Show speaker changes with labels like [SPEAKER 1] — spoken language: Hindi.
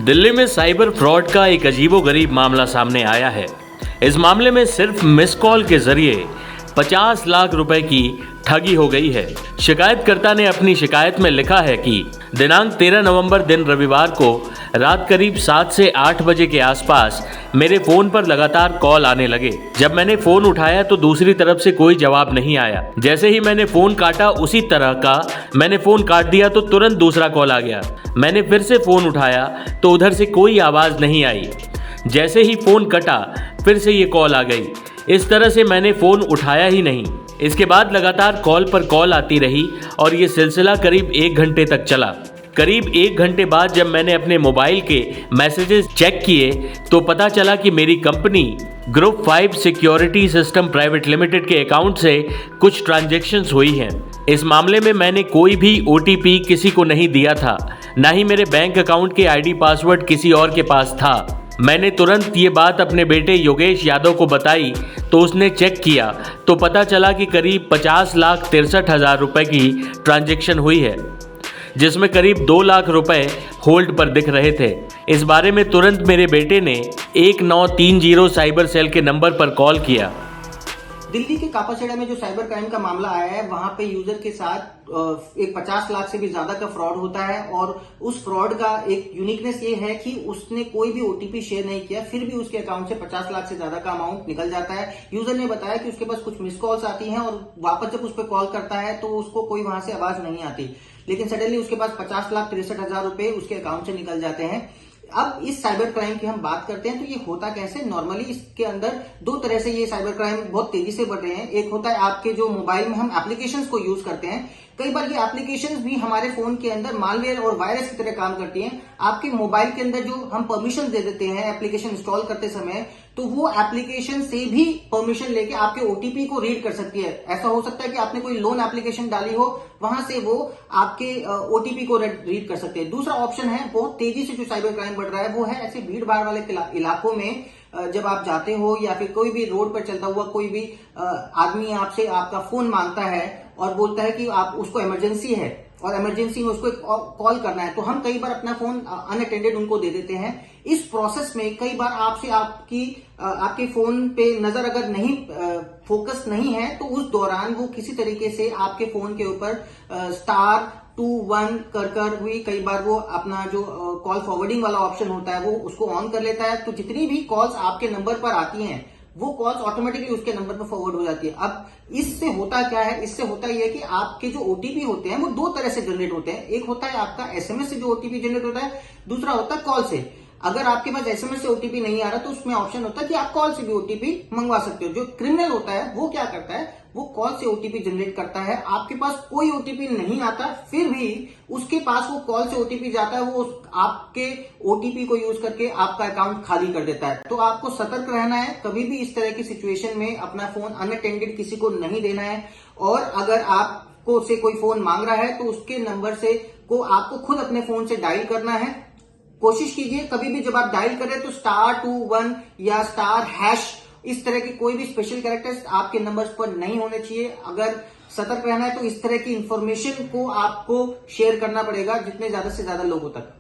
[SPEAKER 1] दिल्ली में साइबर फ्रॉड का एक अजीबोगरीब मामला सामने आया है। इस मामले में सिर्फ मिस कॉल के जरिए 50 लाख रुपए की ठगी हो गई है। शिकायतकर्ता ने अपनी शिकायत में लिखा है कि दिनांक 13 नवंबर दिन रविवार को रात करीब 7 से 8 बजे के आसपास मेरे फोन पर लगातार कॉल आने लगे। जब मैंने फोन उठाया तो दूसरी तरफ से कोई जवाब नहीं आया। जैसे ही मैंने फोन काटा उसी तरह का मैंने फोन काट दिया तो तुरंत दूसरा कॉल आ गया। मैंने फिर से फोन उठाया तो उधर से कोई आवाज नहीं आई। जैसे ही फोन कटा फिर से ये कॉल आ गई। इस तरह से मैंने फोन उठाया ही नहीं। इसके बाद लगातार कॉल पर कॉल आती रही और ये सिलसिला करीब 1 घंटे तक चला। करीब 1 घंटे बाद जब मैंने अपने मोबाइल के मैसेजेस चेक किए तो पता चला कि मेरी company group 5 security system private limited के अकाउंट से कुछ ट्रांजैक्शंस हुई हैं। इस मामले में मैंने कोई भी OTP किसी को नहीं दिया था, ना ही मेरे बैंक अकाउंट के ID पासवर्ड किसी और के पास था। मैंने तुरंत ये बात अपने बेटे योगेश यादव को बताई तो उसने चेक किया तो पता चला कि करीब 50,63,000 रुपए की ट्रांजैक्शन हुई है, जिसमें करीब 2 लाख रुपए होल्ड पर दिख रहे थे। इस बारे में तुरंत मेरे बेटे ने 1930 साइबर सेल के नंबर पर कॉल किया।
[SPEAKER 2] दिल्ली के कापाखेड़ा में जो साइबर क्राइम का मामला आया है, वहां पे यूजर के साथ एक 50 लाख से भी ज्यादा का फ्रॉड होता है और उस फ्रॉड का एक यूनिकनेस ये है कि उसने कोई भी OTP शेयर नहीं किया, फिर भी उसके अकाउंट से 50 लाख से ज्यादा का अमाउंट निकल जाता है। यूजर ने बताया कि उसके पास कुछ मिस कॉल्स आती हैं और वापस जब उस पर कॉल करता है तो उसको कोई वहां से आवाज नहीं आती, लेकिन सडनली उसके पास 50,63,000 रुपए उसके अकाउंट से निकल जाते हैं। अब इस साइबर क्राइम की हम बात करते हैं तो ये होता कैसे। नॉर्मली इसके अंदर 2 तरह से ये साइबर क्राइम बहुत तेजी से बढ़ रहे हैं। एक होता है आपके जो मोबाइल में हम एप्लीकेशंस को यूज करते हैं, कई बार ये एप्लीकेशंस भी हमारे फोन के अंदर मालवेयर और वायरस की तरह काम करती हैं। आपके मोबाइल के अंदर जो हम परमिशन दे देते हैं एप्लीकेशन इंस्टॉल करते समय, तो वो एप्लीकेशन से भी परमिशन लेके आपके OTP को रीड कर सकती है। ऐसा हो सकता है कि आपने कोई लोन एप्लीकेशन डाली हो, वहां से वो आपके OTP को रीड कर सकते हैं। दूसरा ऑप्शन है, बहुत तेजी से जो साइबर क्राइम बढ़ रहा है वो है ऐसे भीड़ भाड़ वाले इलाकों में जब आप जाते हो या फिर कोई भी रोड पर चलता हुआ कोई भी आदमी आपसे आपका फोन मांगता है और बोलता है कि आप उसको इमरजेंसी है और इमरजेंसी में उसको कॉल करना है, तो हम कई बार अपना फोन अनअटेंडेड उनको दे देते हैं। इस प्रोसेस में कई बार आपसे आपके फोन पे नजर अगर नहीं फोकस नहीं है तो उस दौरान वो किसी तरीके से आपके फोन के ऊपर *21 कर हुई कई बार वो अपना जो कॉल फॉरवर्डिंग वाला ऑप्शन होता है वो उसको ऑन कर लेता है। तो जितनी भी कॉल्स आपके नंबर पर आती हैं वो कॉल्स ऑटोमेटिकली उसके नंबर पर फॉरवर्ड हो जाती है। अब इससे होता क्या है, इससे होता यह है कि आपके जो OTP होते हैं वो 2 तरह से जनरेट होते हैं। एक होता है आपका SMS से जो OTP जनरेट होता है, दूसरा होता है कॉल से। अगर आपके पास SMS से OTP नहीं आ रहा तो उसमें ऑप्शन होता है कि आप कॉल से भी OTP मंगवा सकते हो। जो क्रिमिनल होता है वो क्या करता है, वो कॉल से OTP जनरेट करता है। आपके पास कोई OTP नहीं आता, फिर भी उसके पास वो कॉल से OTP जाता है, वो आपके OTP को यूज करके आपका अकाउंट खाली कर देता है। तो आपको सतर्क रहना है, कभी भी इस तरह की सिचुएशन में अपना फोन अनअटेंडेड किसी को नहीं देना है। और अगर आपको से कोई फोन मांग रहा है तो उसके नंबर से को आपको खुद अपने फोन से डायल करना है। कोशिश कीजिए कभी भी जब आप डायल करें तो *21 या *# इस तरह के कोई भी स्पेशल कैरेक्टर्स आपके नंबर्स पर नहीं होने चाहिए। अगर सतर्क रहना है तो इस तरह की इंफॉर्मेशन को आपको शेयर करना पड़ेगा जितने ज्यादा से ज्यादा लोगों तक।